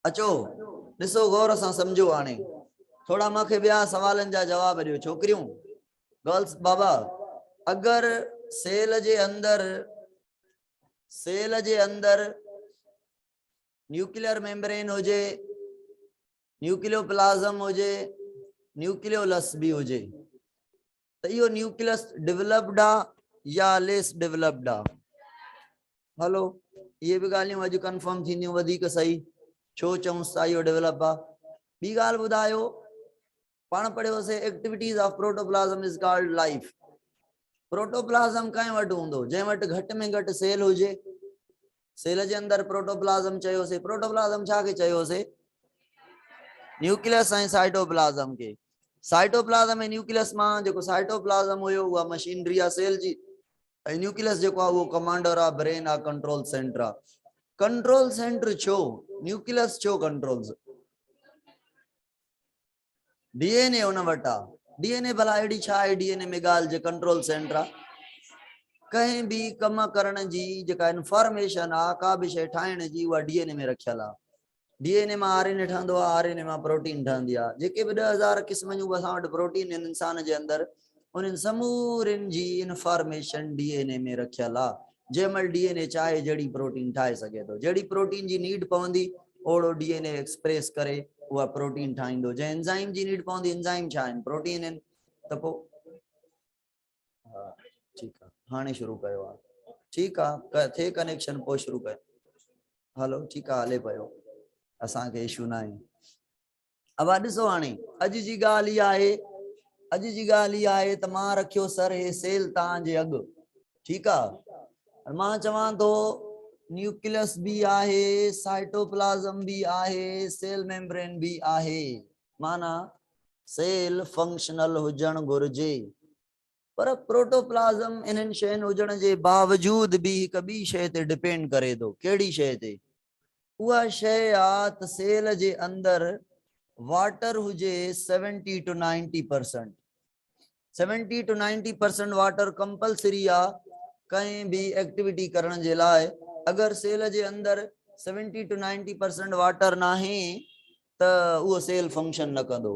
अचो ॾिसो गौर सां सम्झो। हाणे थोड़ा मूंखे ॿिया सवालनि जा जवाब ॾियो। छोकिरियूं गर्ल्स बाबा, अगर सेल जे अंदर न्यूक्लियर मेम्ब्रेन हुजे, न्यूक्लियोप्लाज्म हुजे, न्यूक्लियोलस भी हुजे, तो यो न्यूक्लियस डेवलप्ड आ या लेस डेवलप्ड आ? हलो ये भी गालियों अज कंफर्म थींदियूं वधीक सही। छो चऊंस था यो डेवलप आ? बी गाल बुधायो, पाण पढ़ियो से activities of protoplasm is called life. Protoplasm कहीं वटि हूंदो जंहिं वटि घट में घट सेल हुजे। सेल जे अंदर प्रोटोप्लाज्म चयोसे। प्रोटोप्लाज्म छा के चयोसे? न्यूक्लियस ऐं साइटोप्लाज्म के। साइटोप्लाज्म ऐं न्यूक्लियस मां जेको साइटोप्लाज्म हुयो उहा मशीनरी आ सेल जी, ऐं न्यूक्लियस जेको आहे वो कमांडर आ, ब्रेन आ, कंट्रोल सेंटर आ। कंट्रोल सेंटर छो? न्यूक्लियस छो कंट्रोल्स? डीएनए उन वटि आ। डीएनए भला अहिड़ी छा आहे डीएनए में ॻाल्हि जे कंट्रोल सेंटर आ? कहीं भी कम करण जी जेका इंफॉर्मेशन आ, का भी शइ ठाहिण जी, उहा डीएनए में रखियल आ। डीएनए में आरएनए ठहंदो आहे, आरएनए में प्रोटीन ठहंदी आहे। जेके भी 10,000 क़िस्म जूं असां वटि प्रोटीन आहिनि इंसान जे अंदर, उन्हनि समूरनि जी इंफॉर्मेशन डीएनए में रखियल आहे। जंहिंमहिल डीएनए चाहे जहिड़ी प्रोटीन ठाहे सघे थो। जहिड़ी प्रोटीन जी नीड पवंदी ओड़ो डीएनए एक्सप्रेस करे उहा प्रोटीन ठाहींदो। जंहिं एंजाइम जी नीड पवंदी, एंजाइम छा आहिनि? प्रोटीन आहिनि। त पोइ हा ठीकु आहे, हाणे शुरू कयो आहे। ठीकु आहे, थे कनेक्शन पोइ शुरू कयो। हलो ठीकु आहे, हले पियो, असांखे इशू न आहे। अब ॾिसो हाणे अॼु जी ॻाल्हि इहा आहे, अॼु जी ॻाल्हि इहा आहे त मां रखियो सर हे सेल तव्हांजे अॻु। ठीकु आहे, मां चवां थो न्यूक्लियस भी आहे, साइटोप्लाज्म भी आहे, सेल मेम्ब्रेन भी आहे। माना सेल फंक्शनल हुजण घुर्जे। पर प्रोटोप्लाज्म इन्हनि शयुनि हुजण जे बावजूद भी हिक ॿी शइ ते डिपेंड करे थो। कहिड़ी शइ ते? उहा शइ आ त सेल जे अंदर वाटर हुजे 70 to 90%। 70 to 90% वाटर कंपलसरी आ कहीं भी एक्टिविटी करण जे लाइ। अगर सेल जे अंदर 70 to 90% वाटर नाहे त उहो सेल फंक्शन न कंदो।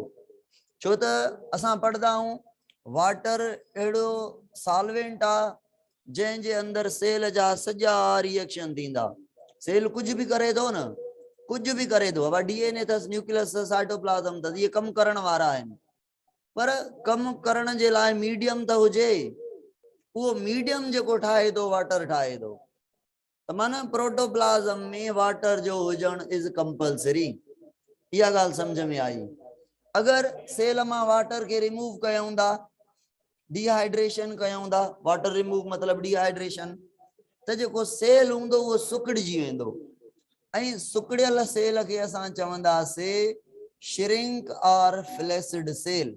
छो त असां पढ़दा आहियूं वाटर अहिड़ो सॉल्वेंट आ जंहिं जे अंदर सेल जा सॼा रिएक्शन थींदा। सेल कुछ भी करे थो न, कुछ भी करे थो। अब डीएनए अथसि, न्यूक्लियस अथसि, साइटोप्लाज्म अथसि, ये कम करण वारा आहिनि। पर कम करण जे लाइ मीडियम त हुजे। उहो मीडियम जेको ठाहे थो वाटर ठाहे थो। त माना प्रोटोप्लाज्म में वाटर जो हुजण इज कंपलसरी। इहा ॻाल्हि समझ में आई? अगर सेल मां वाटर के रिमूव कयूं था, डिहाइड्रेशन कयूं था, वाटर रिमूव मतलब डिहाइड्रेशन, त जेको सेल हूंदो उहो सुकड़जी वेंदो। ऐं सुकड़ियल सेल खे असां चवंदासीं श्रिंक और फ्लैसिड सेल।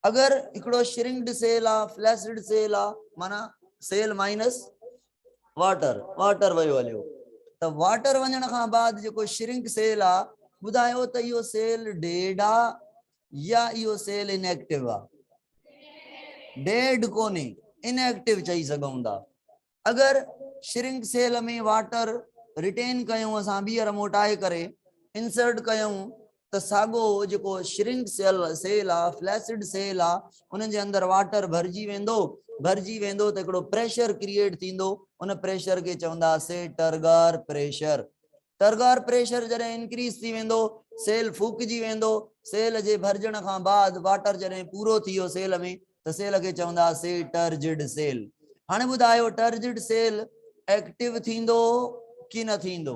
अगर हिकिड़ो श्रिंक्ड सेल आ, फ्लैसिड सेल आ, माना सेल माइनस वाटर, वाटर वयो हलियो। त वाटर वञण खां बाद जेको श्रिंक सेल आ, ॿुधायो त इहो सेल डेड आ या इहो सेल इनएक्टिव आ? डेड कोने, इनएक्टिव चई सघूं था। अगर श्रिंक सेल में वाटर रिटेन कयूं असां ॿीहर मोटाए करे इंसर्ट कयूं त साॻो जेको श्रिंक सेल आ, फ्लैसिड सेल आ, उन जे अंदर वाटर भरजी वेंदो। भरजी वेंदो त हिकिड़ो प्रेशर क्रिएट थींदो। उन प्रेशर के चवंदासीं टर्गर प्रेशर। टर्गर प्रेशर जॾहिं इंक्रीज थी वेंदो सेल फूकजी वेंदो। सेल जे भरजण खां बाद वाटर जॾहिं पूरो थी वियो सेल में त सेल खे चवंदासीं टर्जिड सेल। हाणे ॿुधायो टर्जिड सेल एक्टिव थींदो कि न थींदो?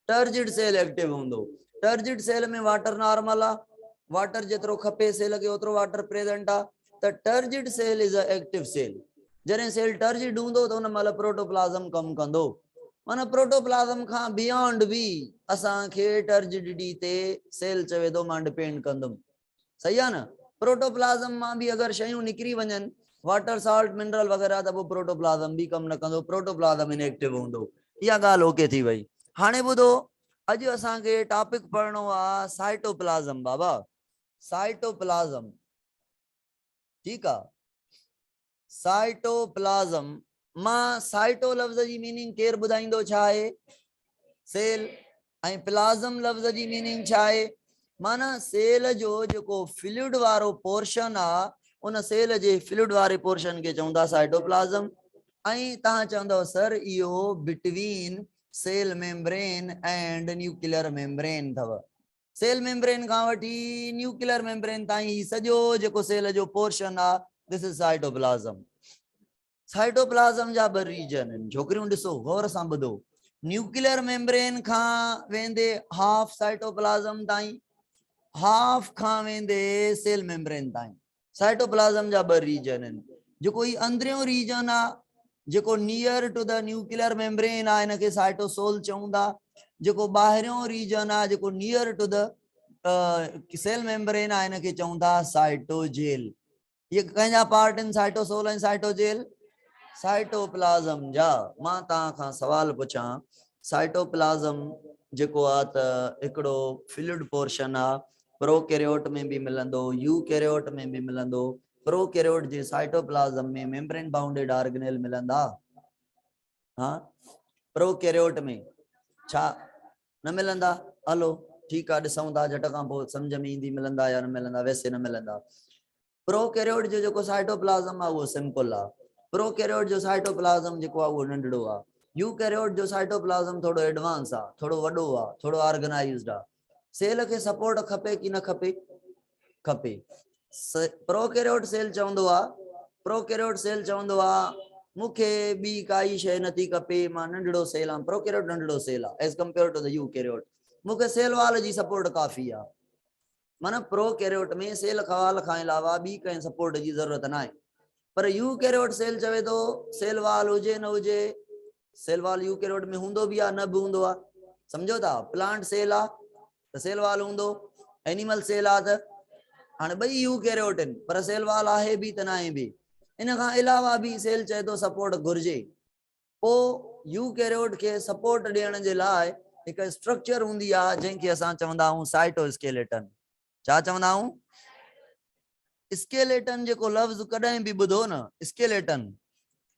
टर्जिड सेल एक्टिव हूंदो। टर्जिड सेल में वाटर नॉर्मल आ, वाटर जेतिरो खपे सेल खे ओतिरो वाटर प्रेजेंट आ। त turgid cell is a active cell. जॾहिं सेल टर्जिड हूंदो त उन महिल प्रोटोप्लाज्म कम कंदो। माना प्रोटोप्लाज्म खां बियॉन्ड भी असांखे टर्जिडिटी ते सेल चवे थो मां डिपेंड कंदुमि। सही आहे न? प्रोटोप्लाज्म मां भी अगर शयूं निकिरी वञनि, वाटर सॉल्ट मिनरल वगैरह, त पोइ प्रोटोप्लाज्म भी कम न कंदो, प्रोटोप्लाज्म इनएक्टिव हूंदो। इहा ॻाल्हि ओके थी वई। हाणे ॿुधो, अॼु असांखे टॉपिक पढ़णो आहे साइटोप्लाज्म। बाबा साइटोप्लाज्म, ठीक आहे? साइटोप्लाज्म मां साइटो लफ्ज़ जी मीनिंग केर ॿुधाईंदो छा आहे? सेल। ऐं प्लाज़म लफ़्ज़ जी मीनिंग छा आहे? माना सेल जो जेको फ्लूइड वारो पोर्शन आहे उन सेल जे फ्लूइड वारे पोर्शन खे चवंदा साइटोप्लाज़म। ऐं तव्हां चवंदव सर इहो between cell membrane and nuclear membrane अथव। सेल मेम्ब्रेन खां वठी न्यूक्लियर मेम्ब्रेन ताईं सॼो जेको सेल जो पोर्शन आहे दिस इज साइटोप्लाज़म। साइटोप्लाज़म जा ॿ रीजन आहिनि, छोकिरियूं ॾिसो गौर सां ॿुधो। न्यूक्लियर मेम्ब्रेन खां वेंदे हाफ साइटोप्लाज़म ताईं, हाफ खां वेंदे सेल मेम्ब्रेन ताईं। साइटोप्लाज़म जा ॿ रीजन आहिनि। जेको ही अंदरियों रीजन आहे जेको near to the nuclear membrane आहे हिनखे साइटोसोल चवंदा। जेको ॿाहिरियों रीजन आहे जेको near to the cell membrane आहे हिनखे चवंदा साइटोजेल। ये कंहिंजा पार्ट आहिनि साइटोसोल ऐं साइटोजेल? साइटोप्लाज़म जा। मां तव्हां खां सवाल पुछां, साइटोप्लाज़म जेको आहे त हिकिड़ो फ्लूइड पोर्शन आहे, प्रोकैरियोट में भी मिलंदो, यूकैरियोट में भी मिलंदो। प्रोकैरियोट जे साइटोप्लाज़म में मेम्ब्रेन बाउंडेड ऑर्गेनेल मिलंदा। हाँ, प्रोकैरियोट में छा न मिलंदा? हलो ठीकु आहे, ॾिसूं था झट खां पोइ सम्झ में ईंदी मिलंदा या न मिलंदा। वैसे न मिलंदा। प्रोकैरियोट जो जेको साइटोप्लाज़म आहे उहो सिंपल आहे। प्रोकैरियोट जो साइटोप्लाज़म जेको आहे उहो नंढड़ो आहे। यूकैरियोट जो साइटोप्लाज़म थोड़ो एडवांस आहे, थोड़ो वॾो आहे, थोड़ो ऑर्गेनाइज्ड आहे। सेल खे सपोर्ट खपे कि न खपे? खपे। प्रोकैरियोट सेल चवंदो आहे, प्रोकैरियोट सेल चवंदो आहे मूंखे ॿी काई शइ नथी खपे, मां नंढड़ो सेल आहियां। प्रोकैरियोट नंढड़ो सेल आहे as compare to the eukaryote. मूंखे सेल वाल जी सपोर्ट काफ़ी आहे। माना प्रोकैरियोट में सेल वाल खां अलावा ॿी कंहिं सपोर्ट जी ज़रूरत न आहे। पर यूकैरियोट सेल चवे थो सेल वाल हुजे न हुजे, सेल वाल यूकैरियोट में हूंदो भी आहे न बि हूंदो आहे। सम्झो था? प्लांट सेल आहे त सेल वाल हूंदो, एनिमल सेल आहे त हाणे ॿई यूकैरियोट आहिनि पर सेल वाल आहे बि त न आहे बि। इन खां अलावा बि सेल चए थो सपोर्ट घुर्जे। पोइ यूकैरियोट खे सपोर्ट ॾियण जे लाइ हिकु स्ट्रक्चर हूंदी आहे जंहिंखे असां चवंदा आहियूं साइटोस्केलेटन। छा चवंदा आहियूं? स्केलेटन जेको लफ़्ज़ कॾहिं बि ॿुधो न, स्केलेटन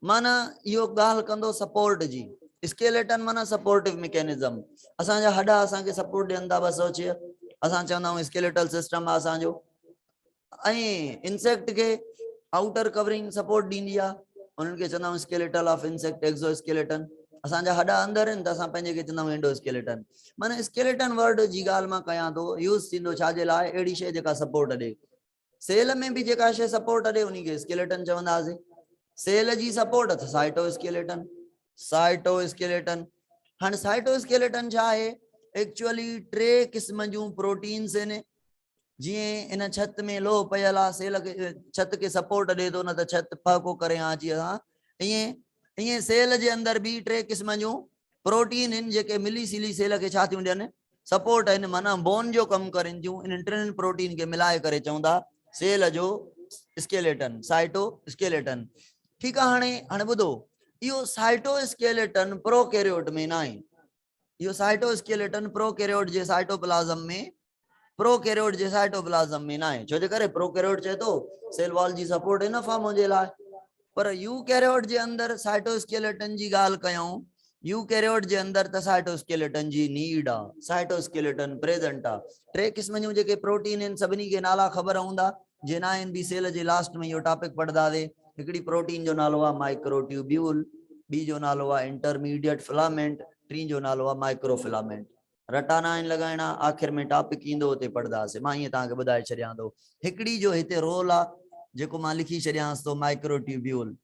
माना इहो ॻाल्हि कंदो सपोर्ट जी। स्केलेटन माना सपोर्टिव मैकेनिज्म। असांजा हॾा असांखे सपोर्ट ॾियनि था 206। असां चवंदा आहियूं स्केलेटल सिस्टम आहे असांजो। ऐं इंसेक्ट खे आउटर कवरिंग सपोर्ट ॾींदी आहे, उन्हनि खे चवंदा आहियूं स्केलेटल ऑफ इंसेक्ट, एक्सोस्केलेटन। असांजा हॾा अंदरि आहिनि त असां पंहिंजे खे चवंदा आहियूं एंडोस्केलेटन। माना स्केलेटन वर्ड जी ॻाल्हि मां कयां थो, यूज़ थींदो छाजे लाइ? अहिड़ी शइ जेका सपोर्ट ॾे। सेल में भी जेका शइ सपोर्ट ॾे उन खे स्केलेटन चवंदासीं। सेल जी सपोर्ट त साइटोस्केलेटन। साइटोस्केलेटन। हाणे साइटोस्केलेटन छा आहे? एक्चुअली 3 क़िस्म जूं प्रोटीन्स आहिनि। जीअं इन छत में लोह पयल आहे, सेल खे छत खे सपोर्ट ॾे थो, न त छत पको करे अची असां ईअं ईअं सेल जे अंदरि बि 3 क़िस्म जूं प्रोटीन आहिनि जेके मिली सिली सेल खे छा थियूं ॾियनि? सपोर्ट आहिनि। माना बोन जो कमु करनि थियूं। इन 3 प्रोटीन खे मिलाए करे चवंदा सेल जो स्केलेटन, साइटोस्केलेटन। ठीकु आहे। हाणे ॿुधो, इहो साइटोस्केलेटन प्रोकैरियोट में न आहे। इहो साइटोस्केलेटन प्रोकैरियोट जे साइटोप्लाज़म में, प्रोकैरियोट जे साइटोप्लाज़म में न आहे। छो जे करे प्रोकैरियोट चए थो सेल वॉल जी सपोर्ट इन फॉर्म जे लाइ। पर यूकैरियोट जे अंदरि साइटोस्केलेटन जी ॻाल्हि कयूं, यूकैरियोट जे अंदरि त साइटोस्केलेटन जी नीड आहे, साइटोस्केलेटन प्रेजेंट आहे। 3 क़िस्म जूं जेके प्रोटीन आहिनि सभिनी खे नाला ख़बर हूंदा। जे न आहिनि बि सेल जे लास्ट में इहो टॉपिक पढ़ंदासीं। हिकिड़ी प्रोटीन जो नालो आहे माइक्रोट्यूब्यूल, ॿी जो नालो आहे इंटरमीडिएट फिलामेंट, टी जो नालो आहे माइक्रोफिलामेंट। रटाना आहिनि लॻाइणा, आख़िर में टॉपिक ईंदो हुते पढ़ंदासीं। मां ईअं तव्हांखे ॿुधाए छॾियां थो। हिकिड़ी जो हिते रोल आहे जेको मां लिखी छॾियांसि थो माइक्रोट्यूब्यूल।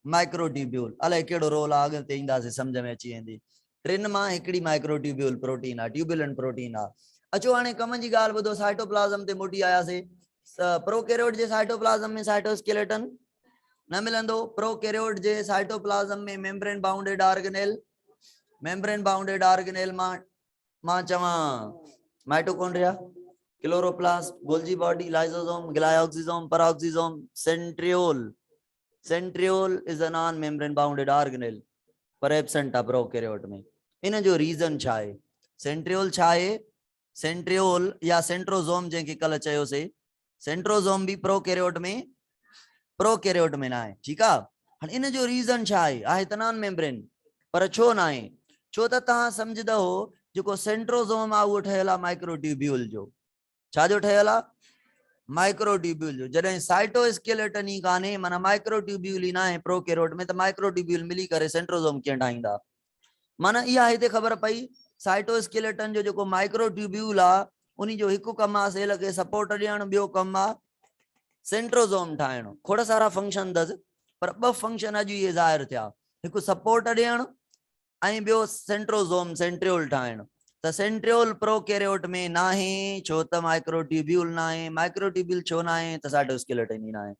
माइक्रोट्यूब्यूल अलाए कहिड़ो रोल आहे, अॻिते ईंदासीं सम्झ में अची वेंदी। 3 मां हिकिड़ी माइक्रोट्यूब्यूल प्रोटीन आहे, ट्यूबुलेंट प्रोटीन आहे। अचो हाणे कम जी ॻाल्हि ॿुधो, साइटोप्लाज़म ते मोटी आयासीं। प्रोकैरियोट जे साइटोप्लाज़म में साइटोस्केलेटन न मिलंदो। प्रोकैरियोट जे साइटोप्लाज़म में membrane bounded organelle, membrane bounded organelle मां चवां mitochondria, chloroplast, Golgi body, lysosome, glyoxysome, peroxisome, centriole. Centriole is a non membrane bounded organelle पर एब्सेंट आहे प्रोकैरियोट में। इन जो रीज़न छा आहे? सेंट्रियोल छा आहे? सेंट्रियोल या सेंट्रोसोम जंहिंखे कल्ह चयोसीं, सेंट्रोसोम भी प्रोकैरियोट में न आहे। ठीकु आहे। हाणे इन जो रीज़न छा आहे? आहे त नॉन मेम्ब्रेन, पर छो न आहे? छो त तव्हां सम्झंदो जेको सेंट्रोसोम आहे उहो ठहियल आहे माइक्रोट्यूब्यूल जो। छाजो ठहियल आहे? माइक्रोट्यूब्यूल जो। जॾहिं साइटोस्केलेटन ई कान्हे माना माइक्रोट्यूब्यूल ई न आहे प्रोकैरियोट में, त माइक्रोट्यूब्यूल मिली करे सेंट्रोसोम कीअं ठाहींदा? माना इहा हिते ख़बर पई साइटोस्केलेटन जो जेको माइक्रोट्यूब्यूल आहे उन जो हिकु कमु आहे सेल खे सपोर्ट ॾियणु, ॿियो कमु आहे सेंट्रोसोम ठाहिणु। खोड़ सारा फंक्शन अथसि पर ॿ फंक्शन अॼु इहे ज़ाहिर थिया, हिकु सपोर्ट ॾियणु ऐं ॿियो सेंट्रोसोम सेंट्रियोल ठाहिणु। त सेंट्रियोल प्रोकैरियोट में न आहे छो त माइक्रोट्यूब्यूल न आहे, माइक्रोट्यूब्यूल छो न आहे त साइटोस्केलेटन ई न आहे।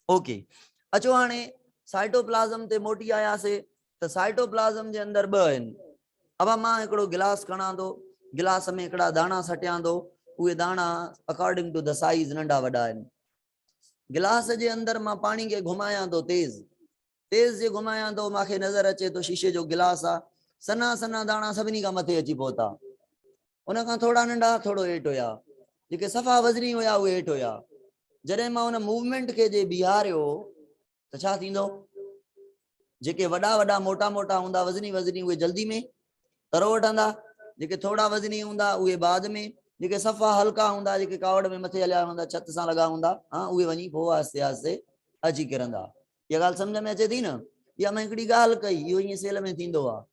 ओके, अचो हाणे साइटोप्लाज़म ते मोटी आयासीं। त साइटोप्लाज़म जे अंदरि ॿ आहिनि। अब मां हिकिड़ो गिलास खणां थो, गिलास में हिकिड़ा दाणा सटियां थो, उहे दाणा अकॉर्डिंग टू द साइज नंढा वॾा आहिनि। गिलास जे अंदरि मां पाणी खे घुमायां थो तेज़ तेज़ जे घुमायां थो, मूंखे नज़र अचे थो शीशे जो गिलास आहे, सन्हा सन्हा दाणा सभिनी खां मथे अची पहुता, उन खां थोड़ा नंढा थोड़ो हेठि हुया, जेके सफ़ा वज़नी हुया उहे हेठि हुया। जॾहिं मां उन मूवमेंट खे जे बीहारियो त छा थींदो? जेके वॾा वॾा मोटा मोटा हूंदा वज़नी वज़नी उहे जल्दी में तरो वठंदा, जेके थोड़ा वज़नी हूंदा उहे बाद में, जेके सफ़ा हल्का हूंदा, जेके कावड़ में मथे हलिया हूंदा, छत सां लॻा हूंदा, हाँ उहे वञी पोइ आस्ते आस्ते अची किरंदा। इहा ॻाल्हि सम्झ में अचे थी न? या मां हिकिड़ी ॻाल्हि कई, इहो ईअं सेल में थींदो आहे।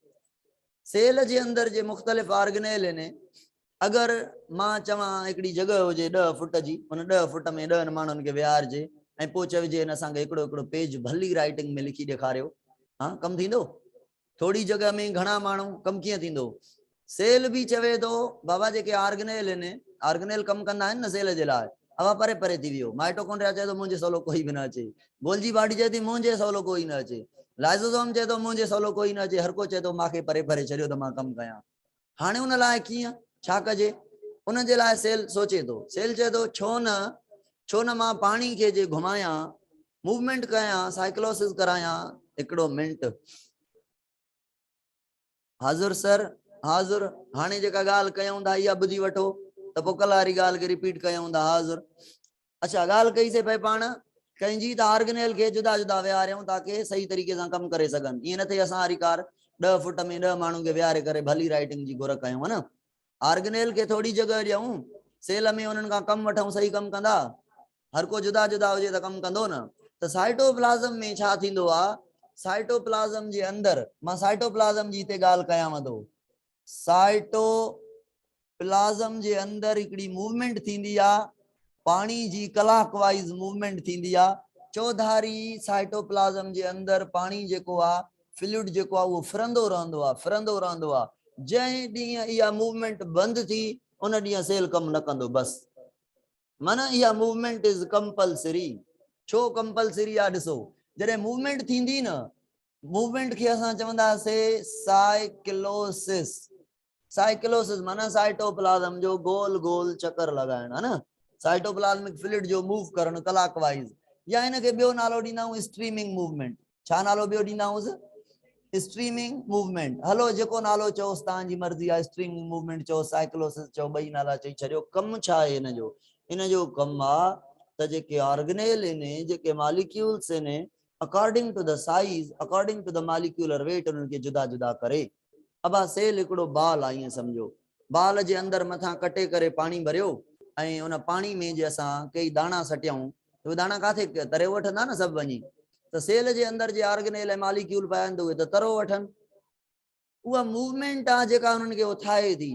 सेल जे अंदरि जे मुख़्तलिफ़ ऑर्गेनेल आहिनि। अगरि मां चवां हिकिड़ी जॻह हुजे 10 फुट जी, उन 10 फुट में 10 माण्हुनि खे विहारिजे ऐं पोइ चइजे हिन असांखे हिकिड़ो हिकिड़ो पेज भली राइटिंग में लिखी ॾेखारियो, हाँ कमु थींदो? थोड़ी जगह में घणा माण्हू, कमु कीअं थींदो? सेल भी चवे थो बाबा जेके ऑर्गेनेल आहिनि, ऑर्गेनेल कमु कंदा आहिनि न सेल जे लाइ, अब परे परे थी वियो। माइटोकॉन्ड्रिया चए थो मुंहिंजे सवलो कोई बि न अचे, गोल्जी बॉडी चए थी मुंहिंजे सवलो कोई न अचे, लाइसोसोम चए थो मुंहिंजे सवलो कोई न अचे, हर को चए थो मूंखे परे परे छॾियो त मां कमु कयां। हाणे उन लाइ कीअं छा कजे? उन जे लाइ सेल सोचे थो, सेल चए थो छो न मां पाणी खे जे घुमायां, मूवमेंट कयां, साइक्लोसिस करायां। हिकिड़ो मिंट, हाज़ुर सर हाज़ुर। हाणे जेका ॻाल्हि कयूं था इहा ॿुधी वठो त पोइ कल्ह वारी ॻाल्हि खे रिपीट कयूं था। हाज़ुर, अच्छा ॻाल्हि कईसीं भई पाण कंहिंजी त ऑर्गेनेल खे जुदा जुदा विहारियूं ताकी सही तरीक़े सां कमु करे सघनि। ईअं न थिए असां हरी कार 10 फुट में 10 माण्हुनि खे विहारे करे भली राइटिंग जी घुर कयूं, है न? ऑर्गेनेल खे थोड़ी जगह ॾियूं, सेल में उन्हनि खां कमु वठूं, सही कमु कंदा, हर को जुदा जुदा हुजे त कमु कंदो न। त साइटोप्लाज़म में छा थींदो आहे? साइटोप्लाज़म जे अंदरि, मां साइटोप्लाज़म जी हिते ॻाल्हि कयांव थो, साइटोप्लाज़म जे अंदरि हिकिड़ी मूवमेंट थींदी आहे, पाणी जी क्लॉकवाइज मूवमेंट थींदी आहे। चौधारी साइटोप्लाज़म जे अंदरि पाणी जेको आहे, फ्लूइड जेको आहे उहो फिरंदो रहंदो आहे, फिरंदो रहंदो आहे। जंहिं ॾींहुं इहा मूवमेंट बंदि थी उन ॾींहुं सेल कमु न कंदो, बस। माना इहा मूवमेंट इज़ कंपलसरी। छो कंपलसरी आहे? ॾिसो, जॾहिं मूवमेंट थींदी न, मूवमेंट खे असां चवंदासीं साइक्लोसिस। साइक्लोसिस माना साइटोप्लाज़म जो गोल गोल चक्कर लॻाइण, है न? साइटोप्लाज़मिक फ्लूइड जो मूव करणु क्लॉकवाइज, या हिनखे ॿियो नालो ॾींदा आहियूं स्ट्रीमिंग मूवमेंट। छा नालो ॿियो ॾींदा आहियूं? Streaming movement. हलो जेको नालो चओसि, तव्हांजी मर्ज़ी आहे, स्ट्रीमिंग मूवमेंट चओ, साइक्लोसिस चओ, ॿई नाला चई छॾियो। कमु छा आहे हिन जो? हिन जो कमु आहे त जेके ऑर्गेनेल आहिनि, जेके मॉलिक्यूल्स आहिनि, according to the size, according to the molecular weight, उन्हनि खे जुदा जुदा करे। अब सेल हिकिड़ो बाल आहे, ईअं सम्झो, बाल जे अंदरि मथां कटे करे पाणी भरियो ऐं उन पाणी में जे असां कई दाणा सटियूं, उहे दाणा काथे तरे वठंदा न सभु वञी। त सेल जे अंदरि जे ऑर्गेनेल ऐं मॉलिक्यूल पिया आहिनि त उहे त तरो वठनि। उहा मूवमेंट आहे जेका उन्हनि खे उथाए थी।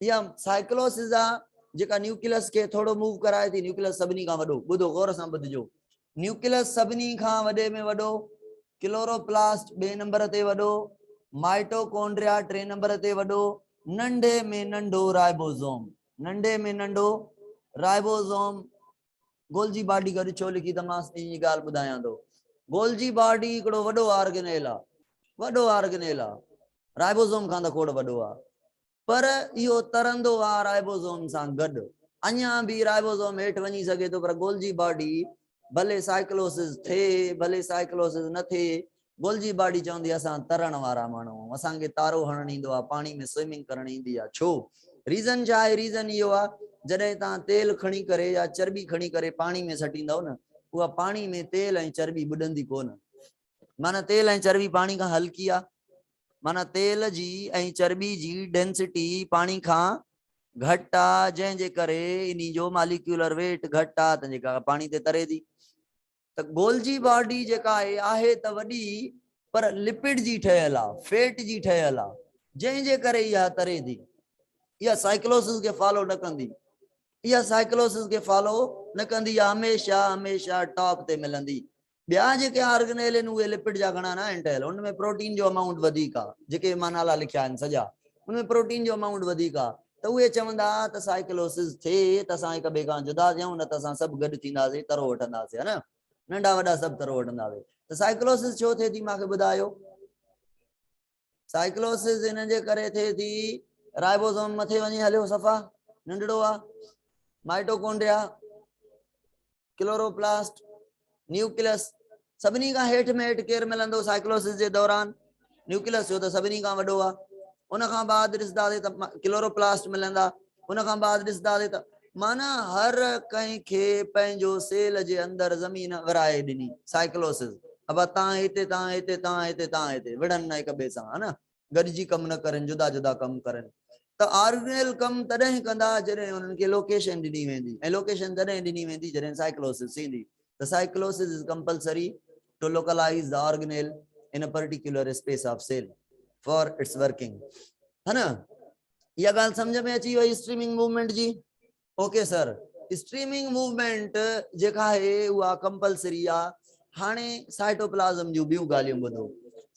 इहा साइक्लोसिस आहे जेका न्यूक्लियस खे थोड़ो मूव कराए थी। न्यूक्लियस सभिनी खां वॾो, ॿुधो गौर सां ॿुधिजो, न्यूक्लियस सभिनी खां वॾे में वॾो, क्लोरोप्लास्ट 2 नंबर ते वॾो, माइटोकॉन्ड्रिया 3 नंबर ते वॾो, नंढे में नंढो राइबोसोम, नंढे में नंढो राइबोसोम। गोल्जी बॉडी गॾु छो लिखी त मां इन ॻाल्हि ॿुधायां थो। गोल्जी बॉडी हिकिड़ो वॾो ऑर्गेनेल आहे, वॾो ऑर्गेनेल आहे, राइबोसोम खां त खोड़ वॾो आहे, पर इहो तरंदो आहे राइबोसोम सां गॾु। अञा बि राइबोसोम हेठि वञी सघे थो, पर गोल्जी बॉडी भले साइक्लोसिस थिए भले साइक्लोसिस न थिए, गोल्जी बॉडी चवंदी असां तरण वारा माण्हू, असांखे तारो हणणु ईंदो आहे, पाणी में स्विमिंग करणु ईंदी आहे। छो? रीज़न छा आहे? रीज़न इहो आहे, जॾहिं तव्हां तेल खणी करे या चर्बी खणी करे पाणी में सटींदव न, उहा पाणी में तेल ऐं चर्बी बुॾंदी कोन। माना तेल ऐं चर्बी पाणी खां हल्की आहे, माना तेल जी ऐं चर्बी जी डेंसिटी पानी खां घटि आहे, जंहिंजे करे इन्ही जो मालिक्यूलर वेट घटि आहे, त जेका पाणी ते तरे थी। त गोल्जी बॉडी जेका आहे त वॾी, पर लिपिड जी ठहियल आहे, फैट जी ठहियल आहे, जंहिंजे करे इहा तरे थी। इहा साइक्लोसिस खे फॉलो न कंदी, इहा साइक्लोसिस खे फॉलो न कंदी, हमेशा हमेशा टॉप ते मिलंदी। ॿिया जेके ऑर्गेनेल आहिनि उहे लिपिड जा घणा न आहिनि ठहियल, उनमें प्रोटीन जो अमाउंट वधीक आहे, जेके मां नाला लिखिया आहिनि सॼा, उनमें प्रोटीन जो अमाउंट वधीक आहे। त उहे चवंदा त साइक्लोसिस थिए त असां हिक ॿिए खां जुदा थियूं, न त असां सभु गॾु थींदासीं, तरो वठंदासीं, है न, नंढा वॾा सभु तरो वठंदासीं। त साइक्लोसिस छो थिए थी मूंखे ॿुधायो। साइक्लोसिस इन जे करे थिए थी, राइबोसोम मथे वञी हलियो सफ़ा नंढड़ो आहे, माइटोकॉन्ड्रिया, क्लोरोप्लास्ट, न्यूक्लियस, सभिनी खां हेठि में हेठि केरु मिलंदो साइक्लोसिस जे दौरान, न्यूक्लियस जो त सभिनी खां वॾो आहे। उन खां बाद ॾिसंदासीं त क्लोरोप्लास्ट मिलंदा, उन खां बाद ॾिसंदासीं त माना हर कंहिंखे पंहिंजो सेल जे अंदरि ज़मीन विराए ॾिनी साइक्लोसिस। अब तव्हां हिते, तव्हां हिते, तव्हां हिते, तव्हां हिते, विढ़नि न हिक ॿिए सां, है न, गॾिजी कमु न करनि, जुदा जुदा कमु करनि। त ऑर्गेनेल कमु तॾहिं कंदा जॾहिं उन्हनि खे लोकेशन ॾिनी वेंदी, ऐं लोकेशन तॾहिं ॾिनी वेंदी जॾहिं साइक्लोसिस थींदी। The cyclosis is compulsory to localize the organelle in a particular space of cell for its working, है ना। यह गाल समझ में अची वही स्ट्रीमिंग मूवमेंट जी। ओके सर, स्ट्रीमिंग मूवमेंट जेका है उहा कंपलसरी आहे। हाणे साइटोप्लाज़म जूं ॿियूं ॻाल्हियूं ॿुधो।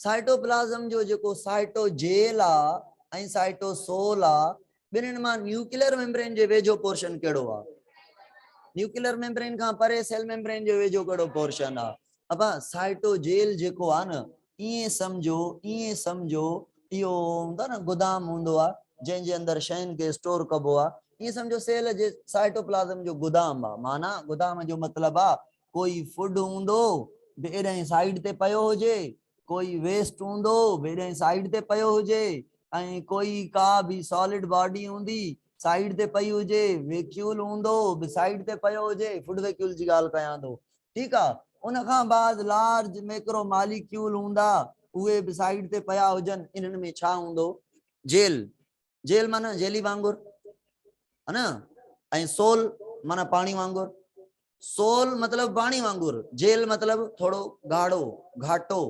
साइटोप्लाज़म जो जेको साइटोजेल आहे ऐं साइटोसोल आहे, ॿिन्हिनि मां न्यूक्लियर मेम्ब्रेन जे वेझो पोर्शन कहिड़ो आहे? न्यूक्लियर मेम्ब्रेन खां परे सेल मेम्ब्रेन जो वेझो कहिड़ो पोर्शन आहे? अब साइटोजेल जेको आहे न, ईअं सम्झो इहो हूंदो न गोदाम हूंदो आहे जंहिंजे अंदरि शयुनि खे स्टोर कबो आहे। ईअं सम्झो सेल जे साइटोप्लाज़म जो गोदाम आहे। माना गोदाम जो मतिलबु आहे कोई फूड हूंदो ॿेॾां साइड ते पियो हुजे, कोई वेस्ट हूंदो ॿेॾां साइड ते पियो हुजे, ऐं कोई का बि सॉलिड बॉडी हूंदी साइड ते पई हुजे, वैक्यूल हूंदो साइड ते पियो हुजे, फूड वैक्यूल जी ॻाल्हि कयां थो, ठीकु आहे। उन खां बाद लार्ज मैक्रो मॉलिक्यूल हूंदा, उहे बि साइड ते पिया हुजनि। इन्हनि में छा हूंदो? जेल। जेल माना जेली वांगुर, है न, ऐं सोल माना पाणी वांगुर। सोल मतलब पाणी वांगुर, जेल मतलब थोड़ो गाढ़ो घाटो,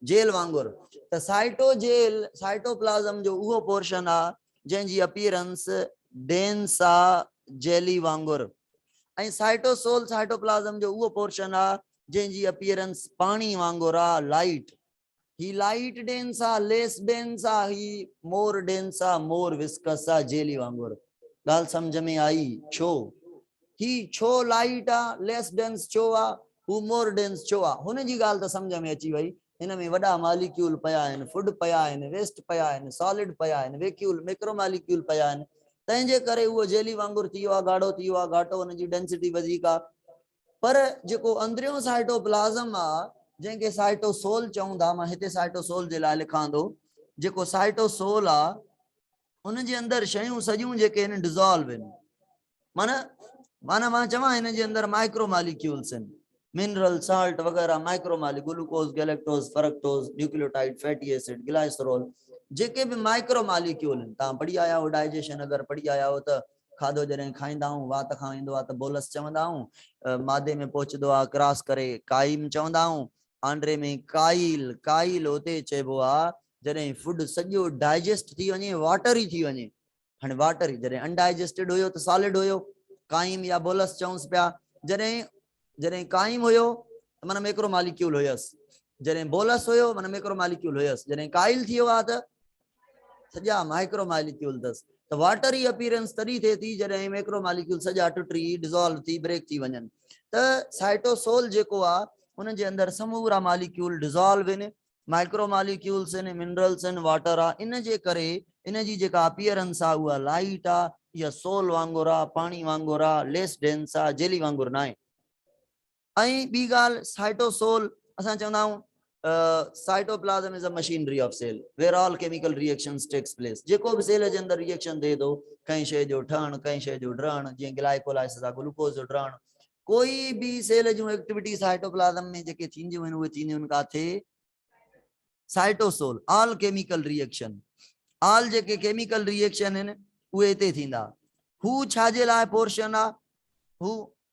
जेल वांगुर। त साइटोजेल साइटोप्लाज़म जो उहो पोर्शन आहे जंहिंजी अपीयरेंस डेंस आहे जेली वांगुर, ऐं साइटोसोल साइटोप्लाज़म जो उहो पोर्शन आहे जंहिंजी अपीयरेंस पाणी वांगुर आहे, लाइट। ही लाइट डेंस आहे, लेस डेंस आहे, ही मोर डेंस आहे, मोर विस्कस आहे, जेली वांगुर। ॻाल्हि सम्झ में आई? छो ही छो लाइट आहे, लेस डेंस छो आहे, हू मोर डेंस छो आहे? हुन जी ॻाल्हि त सम्झ में अची वई। हिन में वॾा मॉलिक्यूल पिया आहिनि, फूड पिया आहिनि, वेस्ट पिया आहिनि, सॉलिड पिया आहिनि, वैक्यूल मैक्रो मॉलिक्यूल पिया आहिनि, तंहिंजे करे उहो जेली वांगुर थी वियो आहे, गाढ़ो थी वियो आहे, घाटो, हुनजी डेंसिटी वधीक आहे। पर जेको अंदरियों साइटोप्लाज़म आहे जंहिंखे साइटोसोल चऊं था, मां हिते साइटोसोल जे लाइ लिखां थो, जेको साइटोसोल आहे उन जे अंदरि शयूं सॼियूं जेके आहिनि डिज़ोल्व आहिनि। माना मां चवां हिन जे अंदरि माइक्रो मॉलिक्यूल्स आहिनि, मिनरल साल्ट वग़ैरह, micro molecule, glucose, galactose, fructose, nucleotide, fatty acid, glycerol, जेके बि माइक्रो मॉलिक्यूल आहिनि। तव्हां पढ़ी आया हो डाइजेशन, अगरि पढ़ी आया हो त खाधो जॾहिं खाईंदा आहियूं वात खां ईंदो आहे त बोलस चवंदा आहियूं, मादे में पहुचंदो आहे क्रॉस करे काइम चवंदा आहियूं, आंड्रे में काइल, काइल उते चइबो आहे जॾहिं फूड सॼो डाइजेस्ट थी वञे, वाटर ई थी वञे। हाणे वाटर ई जॾहिं अनडाइजेस्टेड हुयो त सॉलिड हुयो, काइम या बोलस चऊंसि पिया। जॾहिं काइम हुयो त माना मैक्रो मॉलिक्यूल हुयसि, जॾहिं बोलस हुयो माना मैक्रो मॉलिक्यूल हुयसि, जॾहिं काइल थी वियो आहे त सॼा माइक्रो मॉलिक्यूल अथसि। त वाटर ई अपीयरेंस तॾहिं थिए थी जॾहिं मैक्रो मॉलिक्यूल सॼा टुटी, डिज़ोल्व थी, ब्रेक थी वञनि। त साइटोसोल जेको आहे उन जे अंदरि समूरा मॉलिक्यूल डिज़ोल्व आहिनि, माइक्रो मॉलिक्यूल्स आहिनि, मिनरल्स आहिनि, वाटर आहे। इन जे करे इन जी जेका अपीयरेंस आहे उहा लाइट आहे, इहा सोल वांगुरु आहे, पाणी वांगुरु आहे, लेस डेंस आहे, जेली वांगुरु न आहे। ऐं ॿी ॻाल्हि, साइटोसोल असां चवंदा आहियूं cytoplasm is a machinery of cell where all chemical reactions takes place. जेको बि सेल जे अंदरि रिएक्शन थिए थो, कंहिं शइ जो ठहणु, कंहिं शइ जो ड्रहणु, जीअं ग्लाइकोलाइसिस आहे ग्लूकोज जो ड्रहणु, कोई बि सेल जूं एक्टिविटी साइटोप्लाज़म में जेके थींदियूं आहिनि उहे थींदियूं आहिनि काथे? Cytosol all chemical reaction, all जेके केमिकल रिएक्शन आहिनि उहे हिते थींदा। हू छाजे लाइ पोर्शन आहे? हू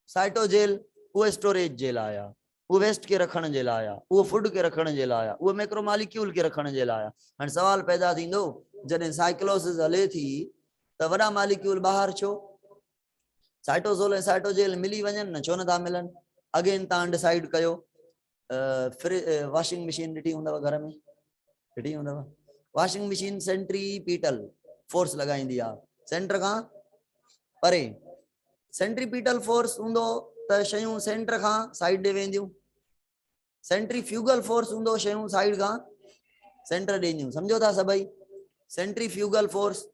साइटोजेल वो स्टोरेज जे लाइ आहे, वो वेस्ट के रखण जे लाइ आहे, वो फूड के रखण जे लाइ आहे, वो मैक्रोमॉलिक्यूल के रखण जे लाइ आहे। हाणे सवाल पैदा थींदो जॾहिं साइक्लोसिस हले थी त वॾा मॉलिक्यूल ॿाहिरि छो? साइटोसोल ऐं साइटोजेल मिली वञनि न, छो नथा मिलनि? अगेन तव्हां डिसाइड कयो। वॉशिंग मशीन ॾिठी हूंदव घर में, ॾिठी हूंदव। वॉशिंग मशीन सेंट्रीपीटल फोर्स लॻाईंदी आहे सेंटर खां परे। सेंट्रीपीटल फोर्स हूंदो त शयूं सेंटर खां साइड ॾे वेंदियूं, सेंट्रीफ्यूगल फोर्स हूंदो शयूं साइड खां सेंटर ॾेंदियूं। सम्झो था सभई? सेंट्रीफ्यूगल फोर्स,